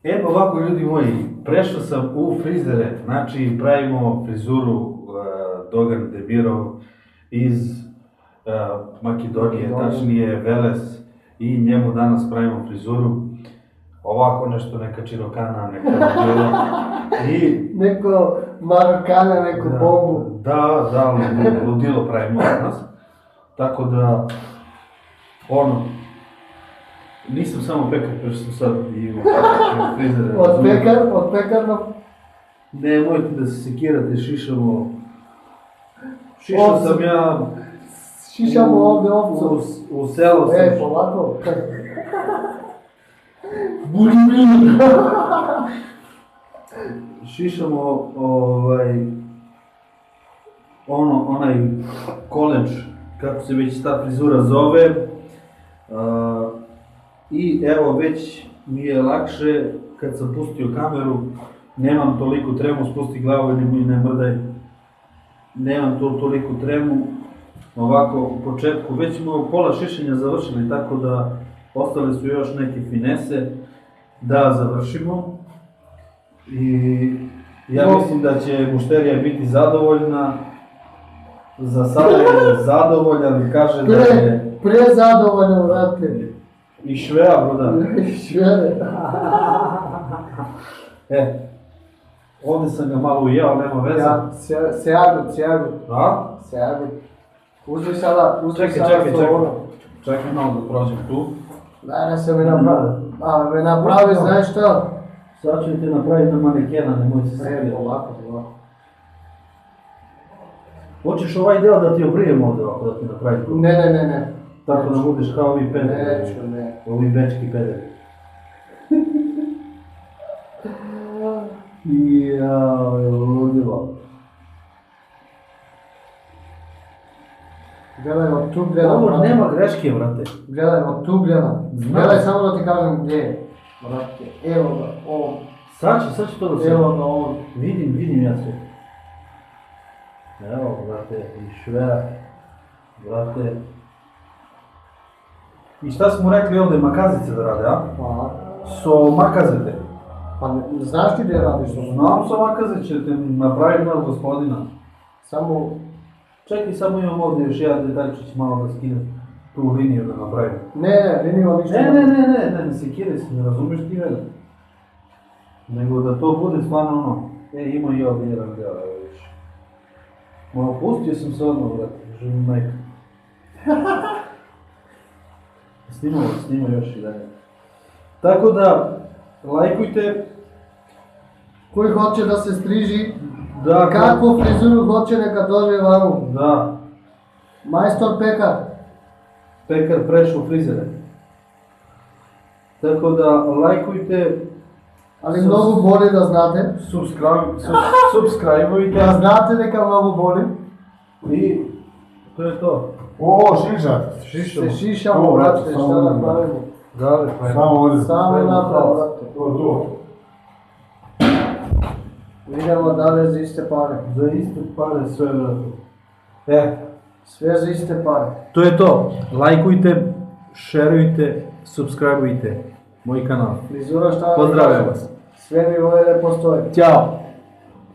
Evo ovako, ljudi moji, prešao sam u frizere, znači pravimo frizuru Dogan Debirov iz Makedonije, tačnije Veles, i njemu danas pravimo frizuru. Ovako nešto, neka čirokana, neka ludilo. Neko marokana, neku bombu. Da, ludilo pravimo danas. Tako da, nisam samo pekar, prešao sam sad i u frizere. Od pekarno? Nemojte da se sekirate, šišamo. Šišao sam ja... Šišamo ovdje ovcu. U selo sam... Polako. Šišamo onaj koleđ, kako se već ta frizura zove. I evo, već mi je lakše kad sam pustio kameru, nemam toliko tremu, spusti glavu i ne mrdaj. Nemam toliko tremu, ovako u početku, već smo pola šišanja završili, tako da ostale su još neke finese da završimo. I ja mislim da će mušterija biti zadovoljna, za sada je zadovoljan, kaže da je... Prezadovoljno, vrate. I švea, broda. I švere. Ovdje sam ga malo ujeo, nema veze. Sjagu. A? Sjagu. Uzmi sada Čekaj malo da prođem tu. Da se mi napravi, znaš što? Sad ću te napraviti na manekena, nemoj se sekirati. Polako. Hoćeš ovaj deo da ti obrijem ovdje ovako, da ti napravim tu? Ne. Tako da budeš kao ovi pederi. Neću, ne. Ovi bečki pederi. Jao, je ludilo. Gledaj, od tu gledam. Ovo nema greške, vrate. Gledaj, od tu gledam. Gledaj, samo da ti kažem gdje je. Vrate, evo ga, on. Sad će to da se... Evo ga, on. Vidim ja sve. Evo, vrate, i švea. Vrate. I šta smo rekli ovdje, makazice da rade, a? So makazete. Pa znaš ti gdje radiš? Znam so makaze, će te napraviti od gospodina. Samo... Čekaj, samo imam ovdje još jedan detaljčić malo da skinem tu liniju da napravim. Ne, liniju ništa. Ne sekiraj se, ne razumiješ ti vele. Nego da to bude stvarno ono. Ima i ovdje jedan deo, evo više. Malo pustio sam se odmah, vrati, živim majka. Snimao još i dalje. Tako da, lajkujte. Koji hoće da se striži, Da, kakvu frizuru hoće neka dođe vamo. Da. Majstor pekar. Pekar prešao frizere. Tako da, lajkujte. Ali mnogo boli da znate. Subscribe-ujte. Da znate neka mnogo boli. I to je to. Se šišamo, brate, šta napravimo? Samo napravo, brate. Idemo dalje za iste pare. Za iste pare sve, brate. Sve za iste pare. To je to. Lajkujte, šerujte, subscribe-ujte moj kanal. Frizura šta? Pozdravljam vas. Sve mi vole da postoje. Ćao.